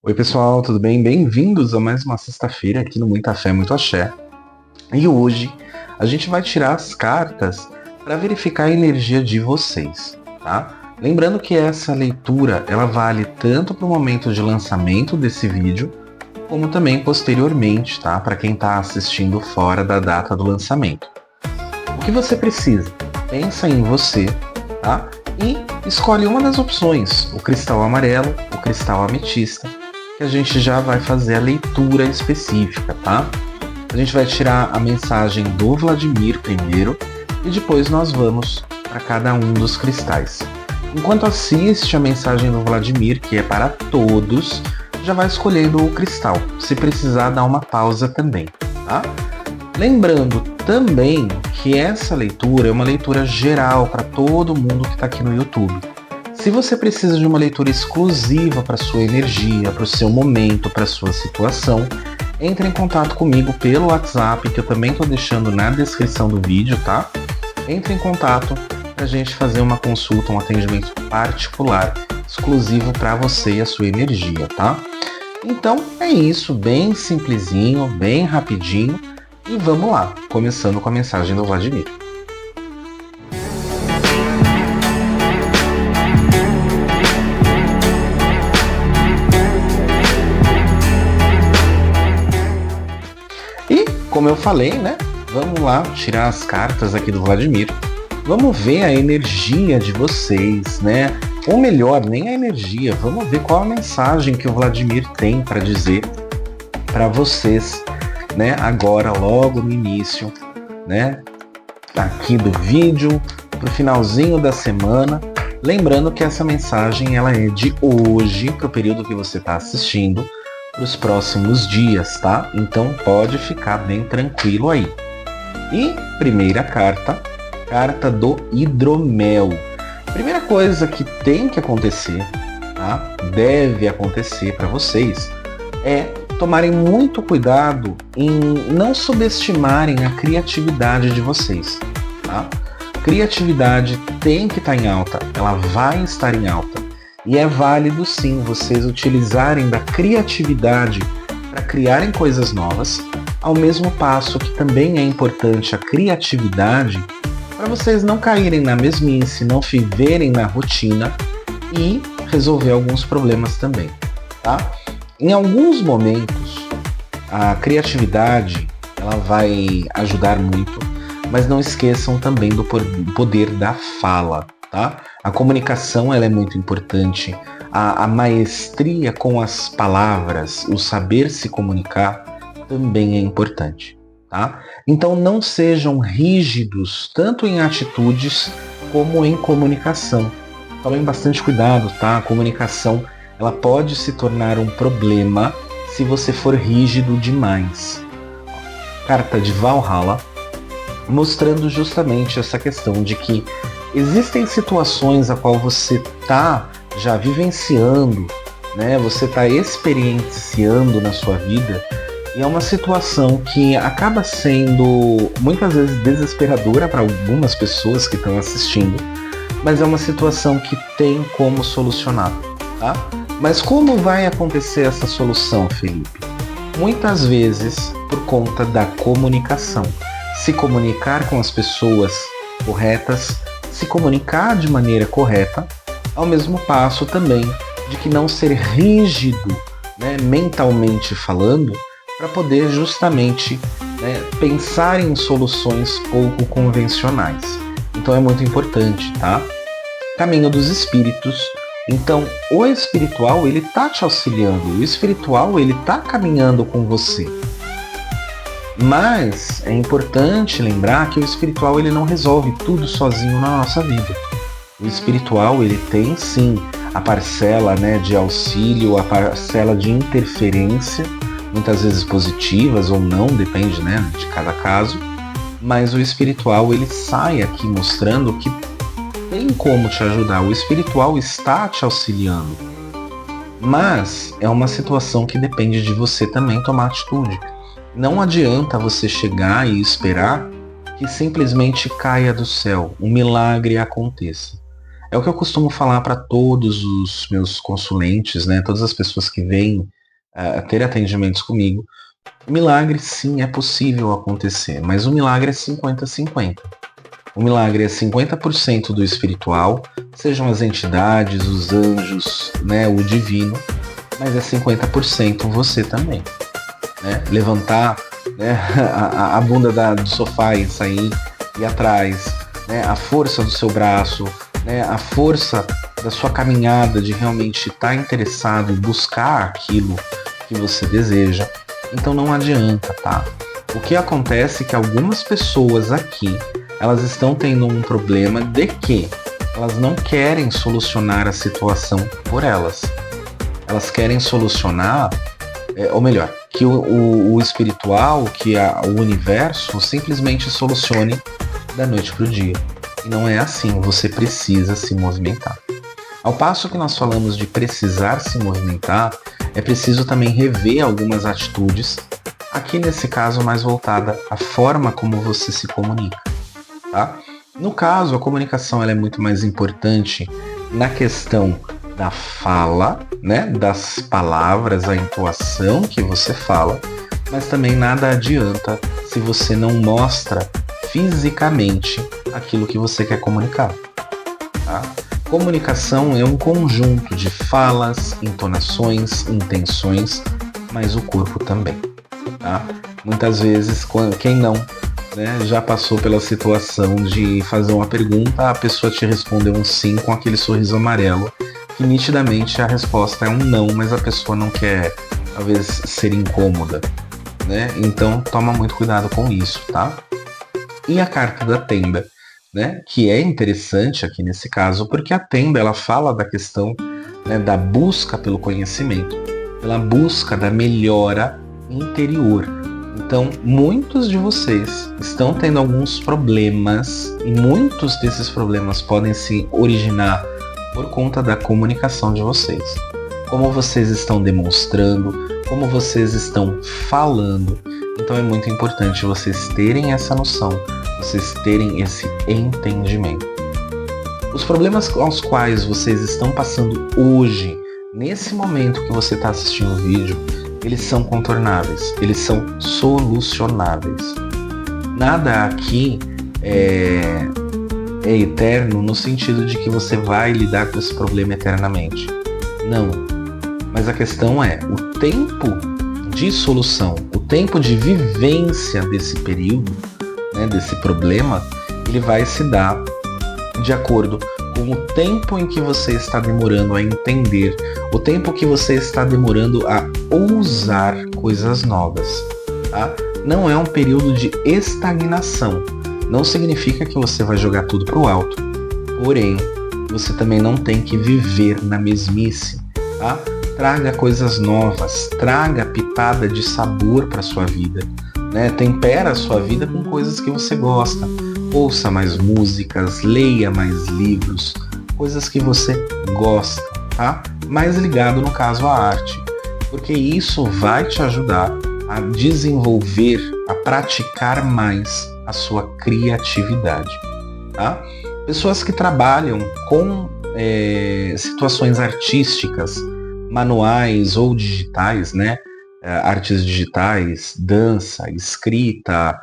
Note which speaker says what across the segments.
Speaker 1: Oi pessoal, tudo bem? Bem-vindos a mais uma sexta-feira aqui no Muita Fé, Muito Axé. E hoje a gente vai tirar as cartas para verificar a energia de vocês, tá? Lembrando que essa leitura ela vale tanto para o momento de lançamento desse vídeo, como também posteriormente, tá? Para quem está assistindo fora da data do lançamento. O que você precisa? Pensa em você, tá? E escolhe uma das opções, o cristal amarelo, o cristal ametista, que a gente já vai fazer a leitura específica, tá? A gente vai tirar a mensagem do Vladimir primeiro e depois nós vamos para cada um dos cristais. Enquanto assiste a mensagem do Vladimir, que é para todos, já vai escolhendo o cristal. Se precisar, dá uma pausa também, tá? Lembrando também que essa leitura é uma leitura geral para todo mundo que está aqui no YouTube. Se você precisa de uma leitura exclusiva para sua energia, para o seu momento, para a sua situação, entre em contato comigo pelo WhatsApp, que eu também estou deixando na descrição do vídeo, tá? Entre em contato para a gente fazer uma consulta, um atendimento particular, exclusivo para você e a sua energia, tá? Então é isso, bem simplesinho, bem rapidinho, e vamos lá, começando com a mensagem do Vladimir. Como eu falei, né? Vamos lá tirar as cartas aqui do Vladimir. Vamos ver a energia de vocês, né? Ou melhor, nem a energia. Vamos ver qual a mensagem que o Vladimir tem para dizer para vocês, né? Agora, logo no início, né? Aqui do vídeo, pro finalzinho da semana. Lembrando que essa mensagem ela é de hoje, pro período que você está assistindo, para os próximos dias, tá? Então pode ficar bem tranquilo aí. E primeira carta, carta do hidromel. Primeira coisa que tem que acontecer, tá? Deve acontecer para vocês é tomarem muito cuidado em não subestimarem a criatividade de vocês, tá? Criatividade tem que estar em alta, ela vai estar em alta. E é válido sim vocês utilizarem da criatividade para criarem coisas novas, ao mesmo passo que também é importante a criatividade para vocês não caírem na mesmice, não viverem na rotina e resolver alguns problemas também, tá? Em alguns momentos a criatividade ela vai ajudar muito, mas não esqueçam também do poder da fala. Tá? A comunicação ela é muito importante, a maestria com as palavras, o saber se comunicar também é importante. Tá? Então não sejam rígidos tanto em atitudes como em comunicação. Tomem bastante cuidado, tá? A comunicação ela pode se tornar um problema se você for rígido demais. Carta de Valhalla, mostrando justamente essa questão de que existem situações a qual você está já vivenciando, né? Você está experienciando na sua vida e é uma situação que acaba sendo muitas vezes desesperadora para algumas pessoas que estão assistindo, mas é uma situação que tem como solucionar, tá? Mas como vai acontecer essa solução, Felipe? Muitas vezes por conta da comunicação. Se comunicar com as pessoas corretas, se comunicar de maneira correta, ao mesmo passo também de que não ser rígido, né, mentalmente falando, para poder justamente, né, pensar em soluções pouco convencionais. Então é muito importante, tá? Caminho dos espíritos. Então o espiritual ele tá te auxiliando, o espiritual ele tá caminhando com você. Mas é importante lembrar que o espiritual ele não resolve tudo sozinho na nossa vida. O espiritual ele tem sim a parcela, né, de auxílio, a parcela de interferência, muitas vezes positivas ou não, depende, né, de cada caso. Mas o espiritual ele sai aqui mostrando que tem como te ajudar. O espiritual está te auxiliando. Mas é uma situação que depende de você também tomar atitude. Não adianta você chegar e esperar que simplesmente caia do céu, um milagre aconteça. É o que eu costumo falar para todos os meus consulentes, né? Todas as pessoas que vêm ter atendimentos comigo, o milagre sim é possível acontecer, mas o milagre é 50-50. O milagre é 50% do espiritual, sejam as entidades, os anjos, né, o divino, mas é 50% você também. Né? Levantar, né, a bunda do sofá e sair, ir atrás, né, a força do seu braço, né, a força da sua caminhada de realmente estar interessado em buscar aquilo que você deseja. Então não adianta, tá? O que acontece é que algumas pessoas aqui, elas estão tendo um problema de que elas não querem solucionar a situação por elas. Elas querem solucionar, ou melhor, que o espiritual, que o universo simplesmente solucione da noite para o dia. E não é assim, você precisa se movimentar. Ao passo que nós falamos de precisar se movimentar, é preciso também rever algumas atitudes, aqui nesse caso mais voltada à forma como você se comunica. Tá? No caso, a comunicação ela é muito mais importante na questão da fala, né, das palavras, a entoação que você fala, mas também nada adianta se você não mostra fisicamente aquilo que você quer comunicar. Tá? Comunicação é um conjunto de falas, entonações, intenções, mas o corpo também. Tá? Muitas vezes, quem não, né, já passou pela situação de fazer uma pergunta, a pessoa te respondeu um sim com aquele sorriso amarelo, que nitidamente a resposta é um não, mas a pessoa não quer, talvez, ser incômoda, né? Então, toma muito cuidado com isso, tá? E a carta da tenda, né, que é interessante aqui nesse caso, porque a tenda ela fala da questão, né, da busca pelo conhecimento, pela busca da melhora interior. Então, muitos de vocês estão tendo alguns problemas e muitos desses problemas podem se originar por conta da comunicação de vocês. Como vocês estão demonstrando, como vocês estão falando. Então é muito importante vocês terem essa noção, vocês terem esse entendimento. Os problemas aos quais vocês estão passando hoje, nesse momento que você está assistindo o vídeo, eles são contornáveis, eles são solucionáveis. Nada aqui é eterno no sentido de que você vai lidar com esse problema eternamente. Não. Mas a questão é, o tempo de solução, o tempo de vivência desse período, né, desse problema, ele vai se dar de acordo com o tempo em que você está demorando a entender, o tempo que você está demorando a ousar coisas novas. Tá? Não é um período de estagnação. Não significa que você vai jogar tudo para o alto. Porém, você também não tem que viver na mesmice. Tá? Traga coisas novas, traga pitada de sabor para sua vida. Né? Tempera a sua vida com coisas que você gosta. Ouça mais músicas, leia mais livros, coisas que você gosta, tá? Mais ligado, no caso, à arte. Porque isso vai te ajudar a desenvolver, a praticar mais a sua criatividade, tá? Pessoas que trabalham com situações artísticas, manuais ou digitais, né? Artes digitais, dança, escrita,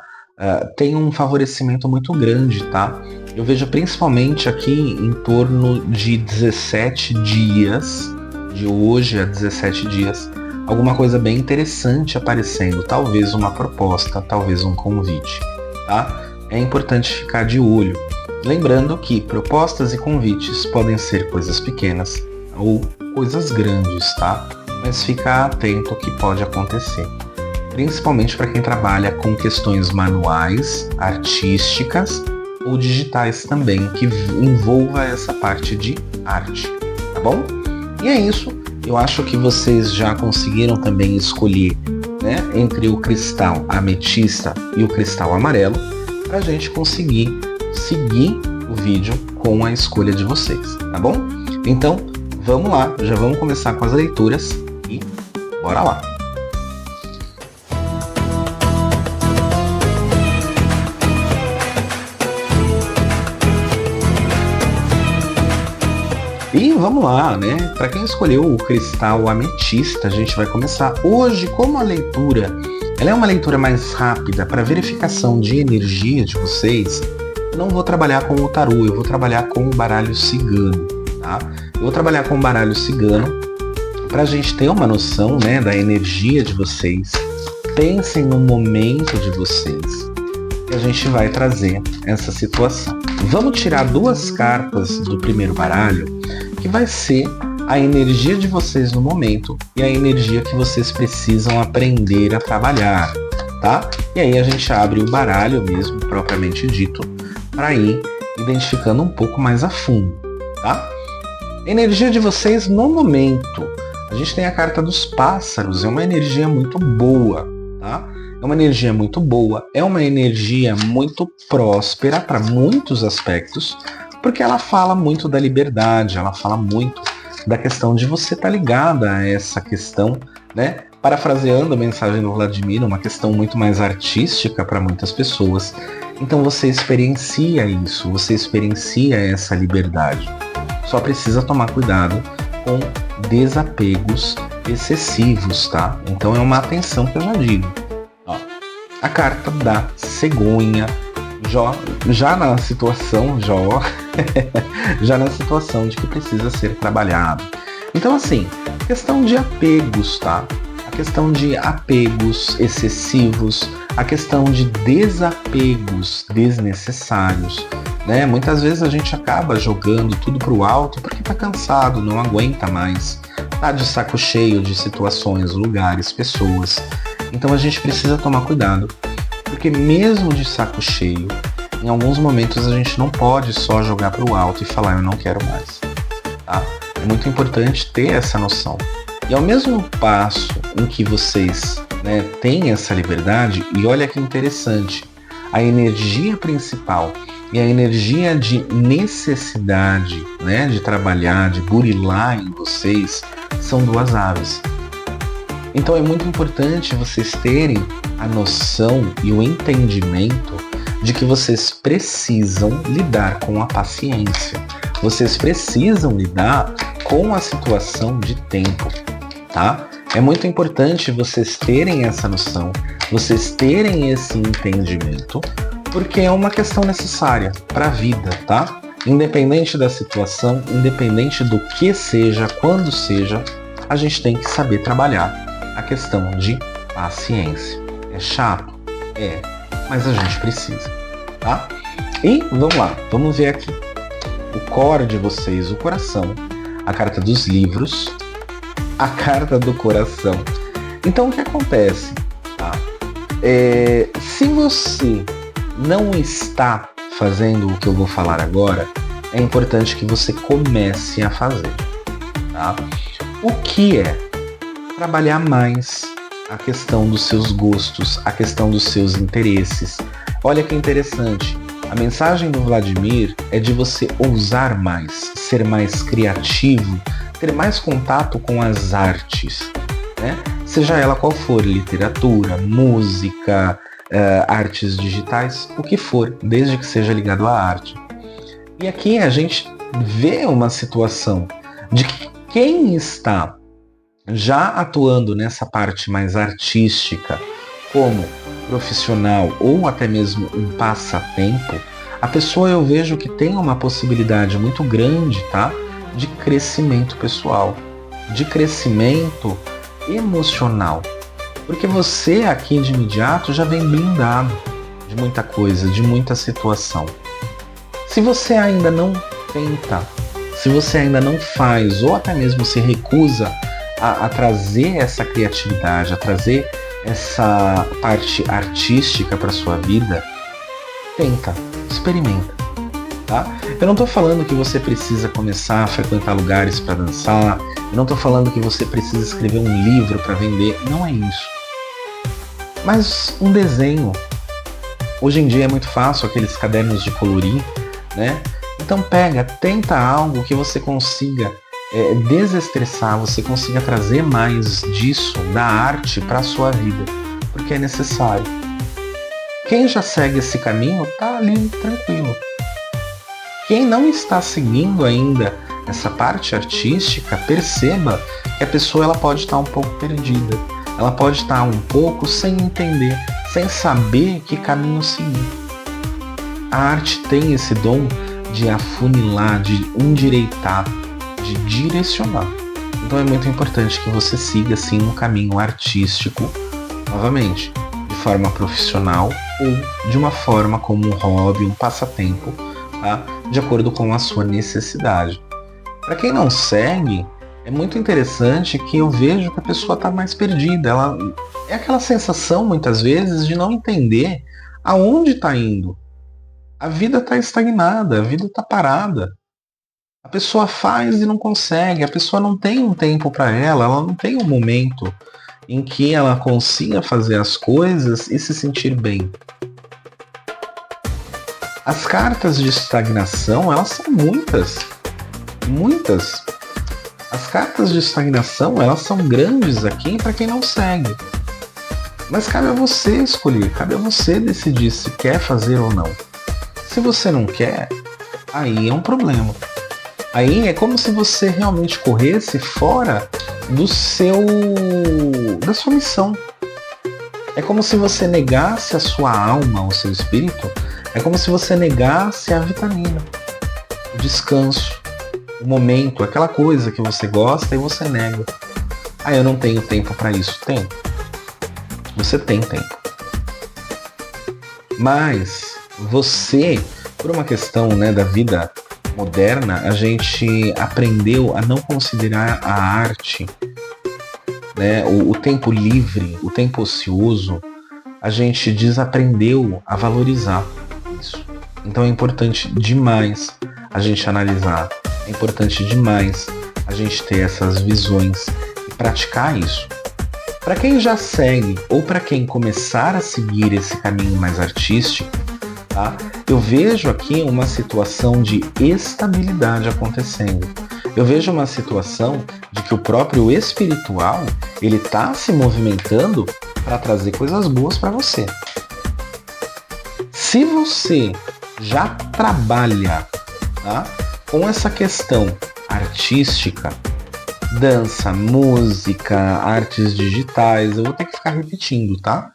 Speaker 1: tem um favorecimento muito grande, tá? Eu vejo principalmente aqui em torno de 17 dias, de hoje a 17 dias, alguma coisa bem interessante aparecendo, talvez uma proposta, talvez um convite, tá? É importante ficar de olho. Lembrando que propostas e convites podem ser coisas pequenas ou coisas grandes, tá? Mas fica atento ao que pode acontecer. Principalmente para quem trabalha com questões manuais, artísticas ou digitais também, que envolva essa parte de arte, tá bom? E é isso, eu acho que vocês já conseguiram também escolher, né, entre o cristal ametista e o cristal amarelo, para a gente conseguir seguir o vídeo com a escolha de vocês, tá bom? Então, vamos lá, já vamos começar com as leituras e bora lá! E vamos lá, né? Para quem escolheu o cristal ametista, a gente vai começar hoje. Como a leitura, ela é uma leitura mais rápida para verificação de energia de vocês. Eu não vou trabalhar com o tarô, eu vou trabalhar com o baralho cigano, tá? Eu vou trabalhar com o baralho cigano para a gente ter uma noção, né, da energia de vocês. Pensem no momento de vocês e a gente vai trazer essa situação. Vamos tirar 2 cartas do primeiro baralho, que vai ser a energia de vocês no momento e a energia que vocês precisam aprender a trabalhar, tá? E aí a gente abre o baralho mesmo, propriamente dito, para ir identificando um pouco mais a fundo, tá? Energia de vocês no momento. A gente tem a carta dos pássaros, é uma energia muito boa, tá? É uma energia muito boa, é uma energia muito próspera para muitos aspectos, porque ela fala muito da liberdade, ela fala muito da questão de você estar ligada a essa questão, né? Parafraseando a mensagem do Vladimir, uma questão muito mais artística para muitas pessoas. Então você experiencia isso, você experiencia essa liberdade. Só precisa tomar cuidado com desapegos excessivos, tá? Então é uma atenção que eu já digo. Ó, a carta da cegonha, já na situação de que precisa ser trabalhado. Então assim, questão de apegos, tá? A questão de apegos excessivos, a questão de desapegos desnecessários, né? Muitas vezes a gente acaba jogando tudo pro alto porque tá cansado, não aguenta mais, tá de saco cheio de situações, lugares, pessoas. Então a gente precisa tomar cuidado, porque mesmo de saco cheio, em alguns momentos a gente não pode só jogar pro alto e falar eu não quero mais, tá? É muito importante ter essa noção. E ao mesmo passo em que vocês, né, têm essa liberdade, e olha que interessante, a energia principal e a energia de necessidade, né, de trabalhar, de burilar em vocês, são 2 aves. Então é muito importante vocês terem a noção e o entendimento de que vocês precisam lidar com a paciência. Vocês precisam lidar com a situação de tempo, tá? É muito importante vocês terem essa noção, vocês terem esse entendimento, porque é uma questão necessária para a vida, tá? Independente da situação, independente do que seja, quando seja, a gente tem que saber trabalhar a questão de paciência. É chato? É, mas a gente precisa, tá? E vamos lá, vamos ver aqui o core de vocês, o coração, a carta dos livros, a carta do coração. Então o que acontece, tá? Se você não está fazendo o que eu vou falar agora, é importante que você comece a fazer, tá? O que é? Trabalhar mais a questão dos seus gostos, a questão dos seus interesses. Olha que interessante, a mensagem do Vladimir é de você ousar mais, ser mais criativo, ter mais contato com as artes, né? Seja ela qual for, literatura, música, artes digitais, o que for, desde que seja ligado à arte. E aqui a gente vê uma situação de que quem está já atuando nessa parte mais artística, como profissional ou até mesmo um passatempo, a pessoa eu vejo que tem uma possibilidade muito grande, tá? De crescimento pessoal, de crescimento emocional. Porque você aqui de imediato já vem blindado de muita coisa, de muita situação. Se você ainda não tenta, se você ainda não faz, ou até mesmo se recusa a trazer essa criatividade, a trazer essa parte artística para sua vida, tenta, experimenta, tá? Eu não estou falando que você precisa começar a frequentar lugares para dançar, eu não estou falando que você precisa escrever um livro para vender, não é isso. Mas um desenho, hoje em dia é muito fácil, aqueles cadernos de colorir, né? Então tenta algo que você consiga desestressar, você consiga trazer mais disso, da arte, para a sua vida, porque é necessário. Quem já segue esse caminho está ali tranquilo. Quem não está seguindo ainda essa parte artística, perceba que a pessoa ela pode estar um pouco perdida. Ela pode estar um pouco sem entender, sem saber que caminho seguir. A arte tem esse dom de afunilar, de endireitar, de direcionar. Então é muito importante que você siga assim um caminho artístico, novamente, de forma profissional ou de uma forma como um hobby, um passatempo, tá? De acordo com a sua necessidade. Para quem não segue, é muito interessante que eu vejo que a pessoa está mais perdida. Ela é aquela sensação, muitas vezes, de não entender aonde está indo. A vida está estagnada, a vida está parada. A pessoa faz e não consegue, a pessoa não tem um tempo para ela não tem um momento em que ela consiga fazer as coisas e se sentir bem. As cartas de estagnação, elas são muitas. As cartas de estagnação, elas são grandes aqui para quem não segue. Mas cabe a você escolher, cabe a você decidir se quer fazer ou não. Se você não quer, aí é um problema. Aí é como se você realmente corresse fora da sua missão. É como se você negasse a sua alma, o seu espírito. É como se você negasse a vitamina, o descanso, o momento, aquela coisa que você gosta e você nega. Eu não tenho tempo para isso. Tem. Você tem tempo. Mas você, por uma questão, da vida moderna, a gente aprendeu a não considerar a arte, o tempo livre, o tempo ocioso, a gente desaprendeu a valorizar isso. Então é importante demais a gente analisar, é importante demais a gente ter essas visões e praticar isso. Para quem já segue ou para quem começar a seguir esse caminho mais artístico, tá? Eu vejo aqui uma situação de estabilidade acontecendo. Eu vejo uma situação de que o próprio espiritual, ele está se movimentando para trazer coisas boas para você. Se você já trabalha, tá, com essa questão artística, dança, música, artes digitais, eu vou ter que ficar repetindo, tá?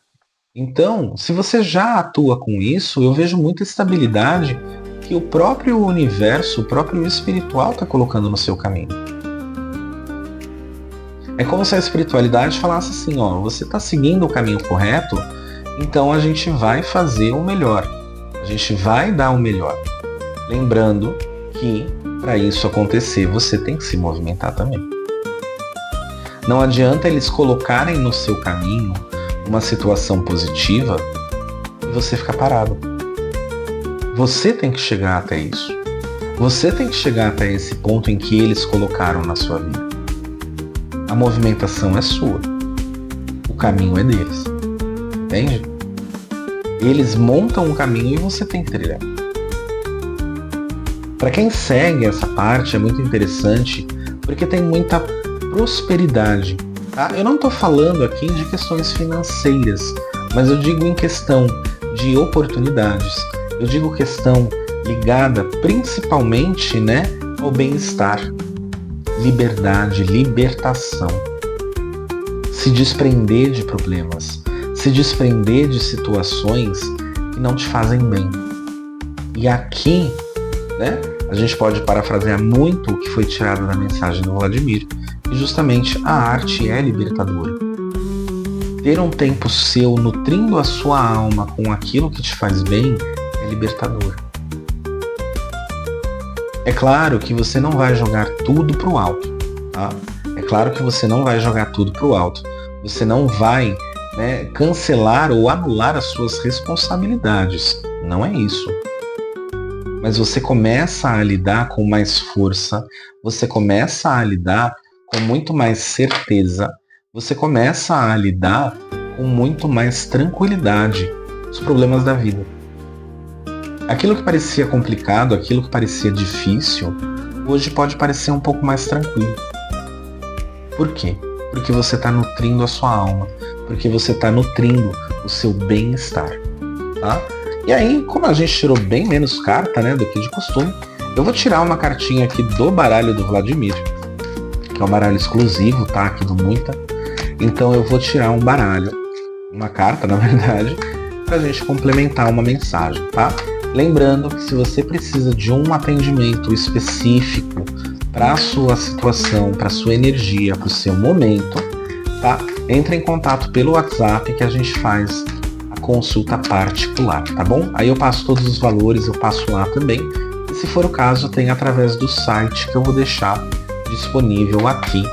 Speaker 1: Então, se você já atua com isso, eu vejo muita estabilidade que o próprio universo, o próprio espiritual está colocando no seu caminho. É como se a espiritualidade falasse assim, você está seguindo o caminho correto, então a gente vai fazer o melhor. A gente vai dar o melhor. Lembrando que, para isso acontecer, você tem que se movimentar também. Não adianta eles colocarem no seu caminho uma situação positiva e você ficar parado. Você tem que chegar até isso. Você tem que chegar até esse ponto em que eles colocaram na sua vida. A movimentação é sua. O caminho é deles. Entende? Eles montam o caminho e você tem que trilhar. Para quem segue essa parte é muito interessante porque tem muita prosperidade. Tá? Eu não estou falando aqui de questões financeiras, mas eu digo em questão de oportunidades. Eu digo questão ligada principalmente, ao bem-estar, liberdade, libertação. Se desprender de problemas, se desprender de situações que não te fazem bem. E aqui, a gente pode parafrasear muito o que foi tirado da mensagem do Vladimir, e justamente a arte é libertadora. Ter um tempo seu nutrindo a sua alma com aquilo que te faz bem é libertador. É claro que você não vai jogar tudo pro alto, tá? É claro que você não vai jogar tudo pro alto. Você não vai, cancelar ou anular as suas responsabilidades. Não é isso. Mas você começa a lidar com mais força, você começa a lidar com muito mais certeza, você começa a lidar com muito mais tranquilidade os problemas da vida. Aquilo que parecia complicado, aquilo que parecia difícil, hoje pode parecer um pouco mais tranquilo. Por quê? Porque você está nutrindo a sua alma, porque você está nutrindo o seu bem-estar, tá? E aí, como a gente tirou bem menos carta, do que de costume, Eu vou tirar uma cartinha aqui do baralho do Vladimir, que é um baralho exclusivo, tá? Aqui do Muita. Então eu vou tirar um baralho, uma carta, na verdade, pra gente complementar uma mensagem, tá? Lembrando que se você precisa de um atendimento específico para a sua situação, para a sua energia, para o seu momento, tá? Entre em contato pelo WhatsApp que a gente faz a consulta particular, tá bom? Aí eu passo todos os valores, eu passo lá também. E se for o caso, tem através do site que eu vou deixar disponível aqui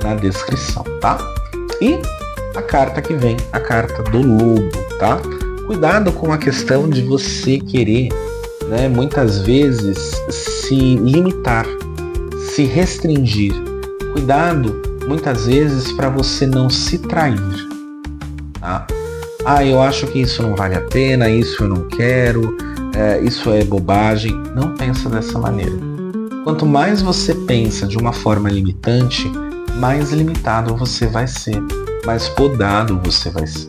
Speaker 1: na descrição, tá? E a carta que vem, a carta do lobo, tá? Cuidado com a questão de você querer, né, muitas vezes se limitar, se restringir. Cuidado, muitas vezes, para você não se trair. Tá? Eu acho que isso não vale a pena, isso eu não quero, isso é bobagem. Não pensa dessa maneira. Quanto mais você pensa de uma forma limitante, mais limitado você vai ser, mais podado você vai ser.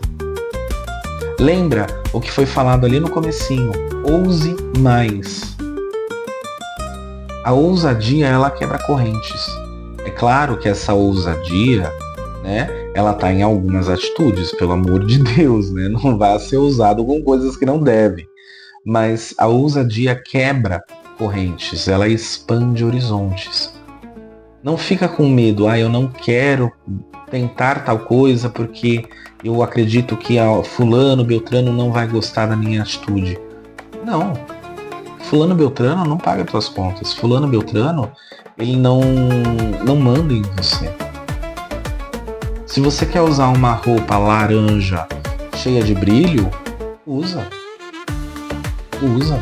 Speaker 1: Lembra o que foi falado ali no comecinho, ouse mais. A ousadia, ela quebra correntes. É claro que essa ousadia, né, ela tá em algumas atitudes, pelo amor de Deus, né? Não vai ser ousado com coisas que não deve. Mas a ousadia quebra correntes, ela expande horizontes. Não fica com medo, eu não quero tentar tal coisa porque eu acredito que fulano, beltrano não vai gostar da minha atitude. Não. Fulano, beltrano não paga tuas contas. Fulano, beltrano, ele não manda em você. Se você quer usar uma roupa laranja cheia de brilho, usa. Usa.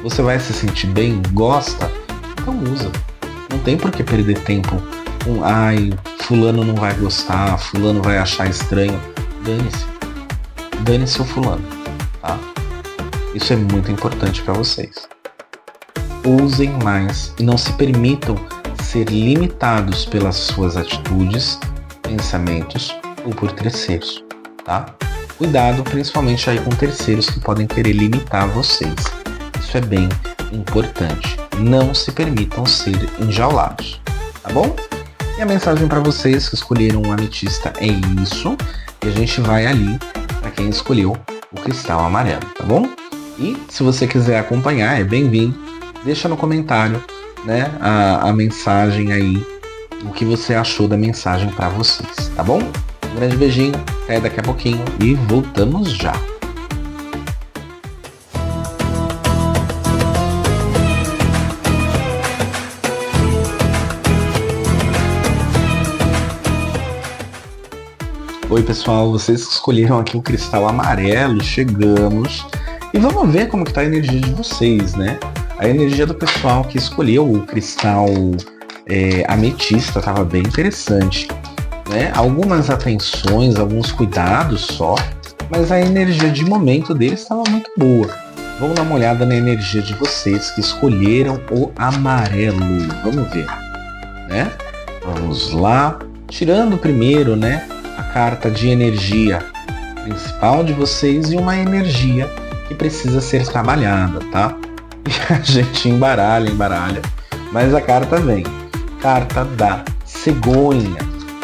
Speaker 1: Você vai se sentir bem? Gosta? Então usa. Não tem por que perder tempo com fulano não vai gostar, fulano vai achar estranho. Dane-se. Dane-se o fulano, tá? Isso é muito importante para vocês. Usem mais e não se permitam ser limitados pelas suas atitudes, pensamentos ou por terceiros, tá? Cuidado principalmente aí com terceiros que podem querer limitar vocês. Isso é bem importante. Não se permitam ser enjaulados, tá bom? E a mensagem para vocês que escolheram um ametista é isso. E a gente vai ali para quem escolheu o cristal amarelo, tá bom? E se você quiser acompanhar, é bem-vindo. Deixa no comentário, né, a mensagem aí, o que você achou da mensagem para vocês, tá bom? Um grande beijinho, até daqui a pouquinho e voltamos já. Oi pessoal, vocês escolheram aqui o cristal amarelo, chegamos e vamos ver como que tá a energia de vocês, né? A energia do pessoal que escolheu o cristal ametista estava bem interessante, né? Algumas atenções, alguns cuidados só, mas a energia de momento deles estava muito boa. Vamos dar uma olhada na energia de vocês que escolheram o amarelo, vamos ver, né? Vamos lá, tirando primeiro, né, a carta de energia principal de vocês e uma energia que precisa ser trabalhada, tá? E a gente embaralha, mas a carta vem. Carta da cegonha,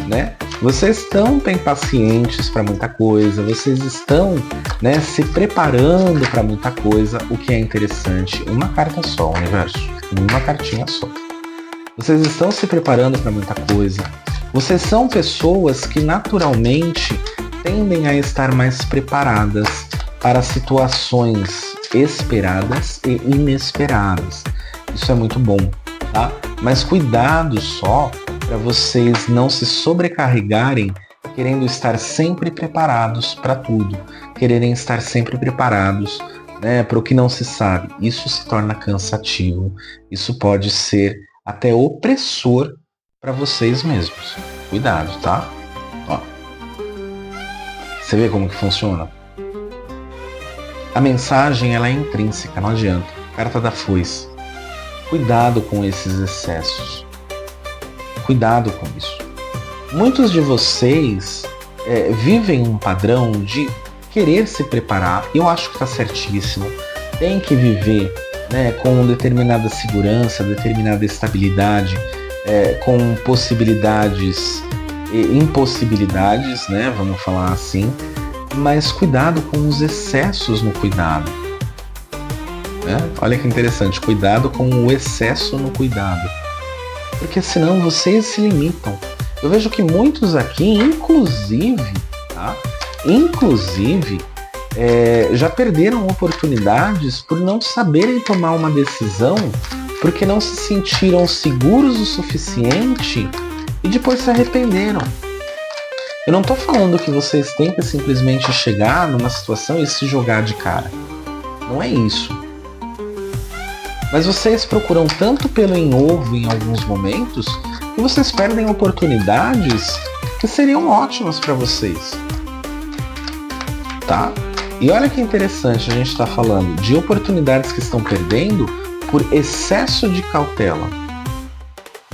Speaker 1: né? Vocês estão bem pacientes para muita coisa, vocês estão, né, se preparando para muita coisa, o que é interessante. Uma carta só, universo, uma cartinha só. Vocês estão se preparando para muita coisa. Vocês são pessoas que naturalmente tendem a estar mais preparadas para situações esperadas e inesperadas. Isso é muito bom, tá? Mas cuidado só para vocês não se sobrecarregarem querendo estar sempre preparados para tudo, quererem estar sempre preparados, né, para o que não se sabe. Isso se torna cansativo, isso pode ser até opressor para vocês mesmos. Cuidado, tá? Ó. Você vê como que funciona? A mensagem, ela é intrínseca, não adianta. Carta da foice. Cuidado com esses excessos. Cuidado com isso. Muitos de vocês vivem um padrão de querer se preparar. Eu acho que tá certíssimo. Tem que viver né, com determinada segurança, determinada estabilidade, com possibilidades e impossibilidades, né, vamos falar assim, mas cuidado com os excessos no cuidado. Né? Olha que interessante, cuidado com o excesso no cuidado, porque senão vocês se limitam. Eu vejo que muitos aqui, inclusive, tá? Já perderam oportunidades por não saberem tomar uma decisão, porque não se sentiram seguros o suficiente e depois se arrependeram. Eu não estou falando que vocês têm que simplesmente chegar numa situação e se jogar de cara. Não é isso. Mas vocês procuram tanto pelo em ovo em alguns momentos que vocês perdem oportunidades que seriam ótimas para vocês. Tá? E olha que interessante, a gente está falando de oportunidades que estão perdendo por excesso de cautela.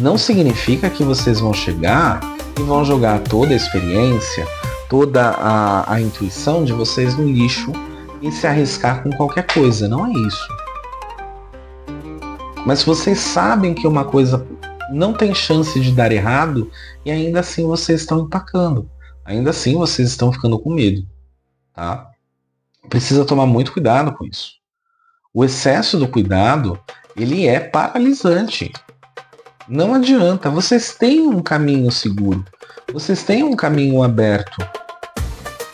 Speaker 1: Não significa que vocês vão chegar e vão jogar toda a experiência, toda a intuição de vocês no lixo e se arriscar com qualquer coisa. Não é isso. Mas vocês sabem que uma coisa não tem chance de dar errado e ainda assim vocês estão empacando. Ainda assim vocês estão ficando com medo. Tá? Precisa tomar muito cuidado com isso. O excesso do cuidado, ele é paralisante. Não adianta. Vocês têm um caminho seguro. Vocês têm um caminho aberto.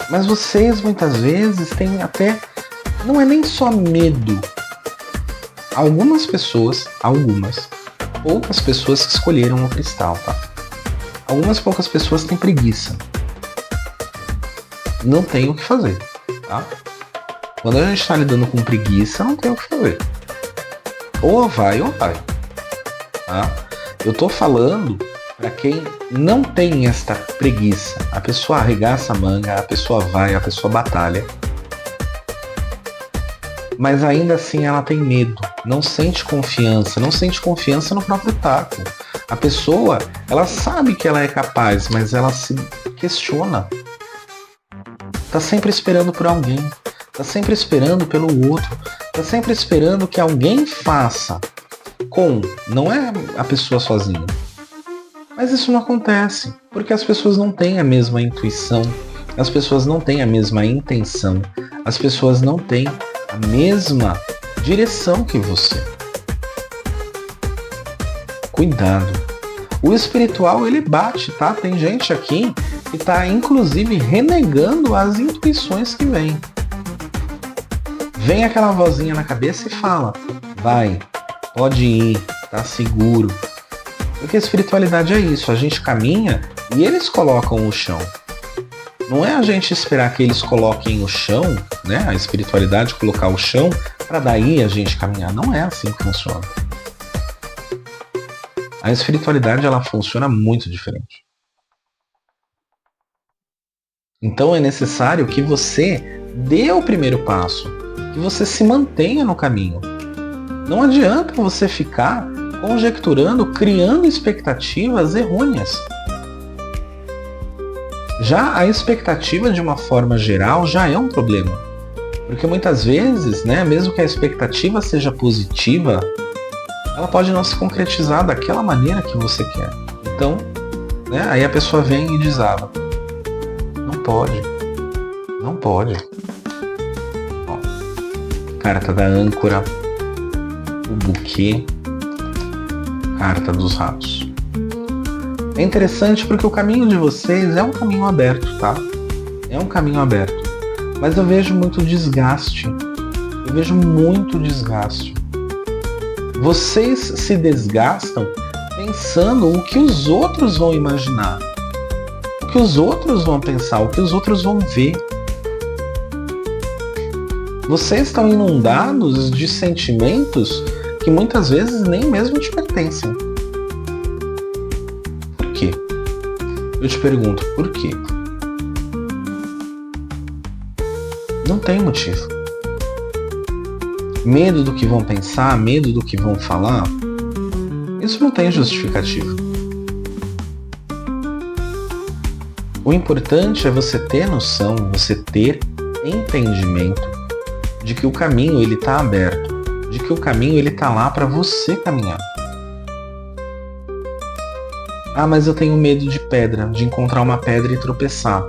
Speaker 1: Mas vocês muitas vezes têm até... Não é nem só medo. Algumas pessoas, poucas pessoas que escolheram o cristal, tá? Algumas poucas pessoas têm preguiça. Não tem o que fazer, tá? Quando a gente está lidando com preguiça, não tem o que fazer. Ou vai, tá? Eu tô falando para quem não tem esta preguiça. A pessoa arregaça a manga, a pessoa vai, a pessoa batalha. Mas ainda assim ela tem medo, não sente confiança no próprio taco. A pessoa, ela sabe que ela é capaz, mas ela se questiona. Tá sempre esperando por alguém, tá sempre esperando pelo outro, tá sempre esperando que alguém faça não é a pessoa sozinha. Mas isso não acontece, porque as pessoas não têm a mesma intuição, as pessoas não têm a mesma intenção, as pessoas não têm a mesma direção que você. Cuidado. O espiritual, ele bate, tá? Tem gente aqui que tá inclusive renegando as intuições que vêm. Vem aquela vozinha na cabeça e fala: vai, pode ir, tá seguro. Porque a espiritualidade é isso, a gente caminha e eles colocam o chão. Não é a gente esperar que eles coloquem o chão, né? A espiritualidade colocar o chão para daí a gente caminhar. Não é assim que funciona. A espiritualidade, ela funciona muito diferente. Então é necessário que você dê o primeiro passo, que você se mantenha no caminho. Não adianta você ficar conjecturando, criando expectativas errôneas. Já a expectativa, de uma forma geral, já é um problema. Porque muitas vezes, né, mesmo que a expectativa seja positiva, ela pode não se concretizar daquela maneira que você quer. Então, né, aí a pessoa vem e desaba. Não pode. Não pode. Ó, carta da âncora, o buquê, carta dos ratos. É interessante porque o caminho de vocês é um caminho aberto, tá? É um caminho aberto. Mas eu vejo muito desgaste. Eu vejo muito desgaste. Vocês se desgastam pensando o que os outros vão imaginar, o que os outros vão pensar, o que os outros vão ver. Vocês estão inundados de sentimentos que muitas vezes nem mesmo te pertencem. Por quê? Eu te pergunto, por quê? Não tem motivo. Medo do que vão pensar, medo do que vão falar, isso não tem justificativa. O importante é você ter noção, você ter entendimento de que o caminho ele está aberto. de que o caminho ele tá lá para você caminhar. Ah, mas eu tenho medo de pedra, de encontrar uma pedra e tropeçar.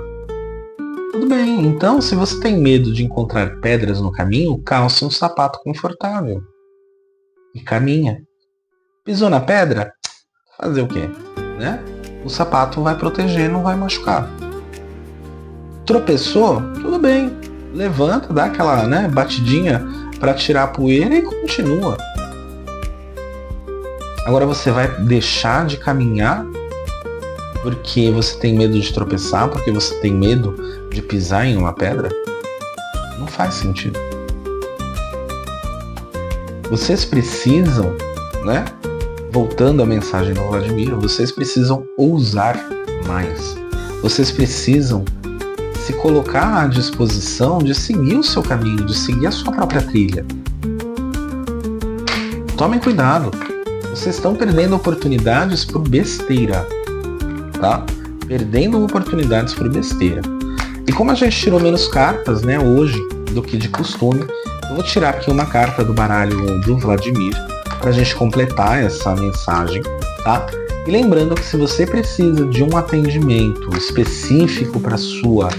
Speaker 1: Tudo bem, então se você tem medo de encontrar pedras no caminho, calça um sapato confortável e caminha. Pisou na pedra? Fazer o quê? Né? O sapato vai proteger, não vai machucar. Tropeçou? Tudo bem. Levanta, dá aquela batidinha para tirar a poeira e continua. Agora você vai deixar de caminhar porque você tem medo de tropeçar, porque você tem medo de pisar em uma pedra? Não faz sentido. Vocês precisam, voltando à mensagem do Vladimir, vocês precisam ousar mais. Vocês precisam se colocar à disposição de seguir o seu caminho, de seguir a sua própria trilha. Tomem cuidado. Vocês estão perdendo oportunidades por besteira, tá? Perdendo oportunidades por besteira. E como a gente tirou menos cartas, hoje, do que de costume, eu vou tirar aqui uma carta do baralho do Vladimir para a gente completar essa mensagem, tá? E lembrando que se você precisa de um atendimento específico para sua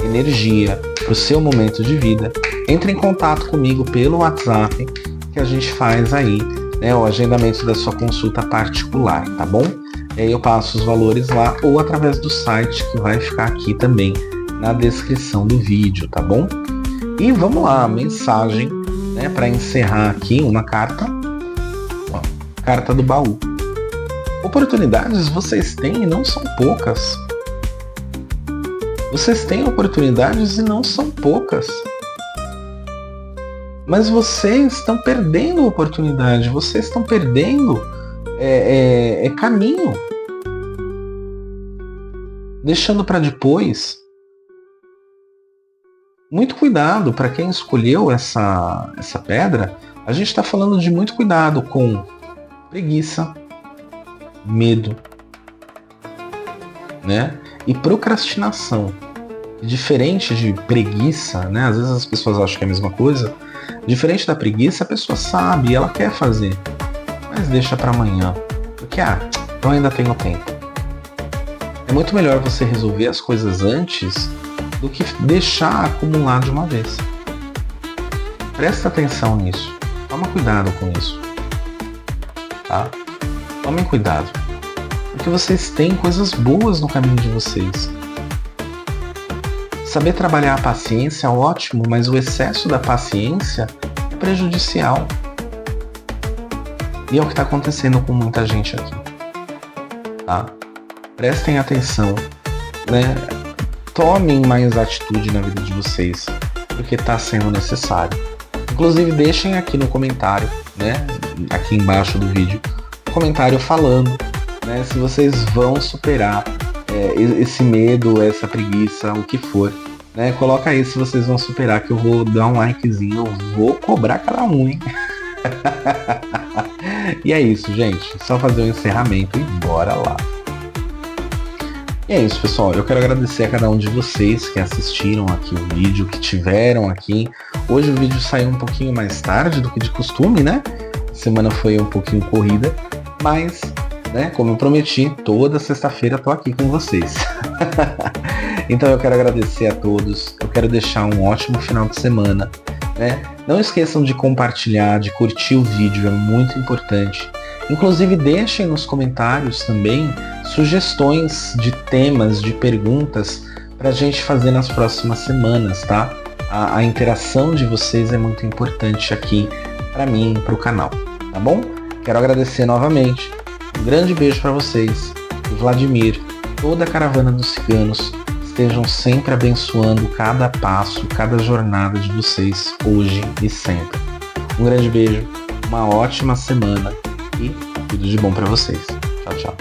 Speaker 1: energia, para o seu momento de vida, entre em contato comigo pelo WhatsApp que a gente faz aí o agendamento da sua consulta particular, tá bom? E aí eu passo os valores lá ou através do site que vai ficar aqui também na descrição do vídeo, tá bom? E vamos lá, mensagem, para encerrar aqui uma carta, carta do baú. Oportunidades vocês têm e não são poucas. Vocês têm oportunidades e não são poucas. Mas vocês estão perdendo oportunidade, vocês estão perdendo caminho. Deixando para depois. Muito cuidado para quem escolheu essa pedra. A gente está falando de muito cuidado com preguiça, medo, e procrastinação. Diferente de preguiça, às vezes as pessoas acham que é a mesma coisa. Diferente da preguiça, a pessoa sabe, ela quer fazer, mas deixa para amanhã, porque eu ainda tenho tempo. É muito melhor você resolver as coisas antes do que deixar acumular de uma vez. Presta atenção nisso, toma cuidado com isso, tá? Tomem cuidado, porque vocês têm coisas boas no caminho de vocês. Saber trabalhar a paciência é ótimo, mas o excesso da paciência é prejudicial. E é o que está acontecendo com muita gente aqui. Tá? Prestem atenção, Tomem mais atitude na vida de vocês, porque está sendo necessário. Inclusive deixem aqui no comentário, aqui embaixo do vídeo, um comentário falando, se vocês vão superar esse medo, essa preguiça, o que for, coloca aí se vocês vão superar, que eu vou dar um likezinho, eu vou cobrar cada um, hein? E é isso, gente, só fazer o encerramento e bora lá. E é isso, pessoal, eu quero agradecer a cada um de vocês que assistiram aqui o vídeo, que tiveram aqui. Hoje o vídeo saiu um pouquinho mais tarde do que de costume, A semana foi um pouquinho corrida, mas como eu prometi, toda sexta-feira eu tô aqui com vocês. Então eu quero agradecer a todos, eu quero deixar um ótimo final de semana, Não esqueçam de compartilhar, de curtir o vídeo, é muito importante. Inclusive deixem nos comentários também sugestões de temas, de perguntas pra gente fazer nas próximas semanas, tá? A interação de vocês é muito importante aqui pra mim e pro canal, tá bom? Quero agradecer novamente. Um grande beijo para vocês, e Vladimir, toda a caravana dos ciganos, estejam sempre abençoando cada passo, cada jornada de vocês, hoje e sempre. Um grande beijo, uma ótima semana e tudo de bom para vocês. Tchau, tchau.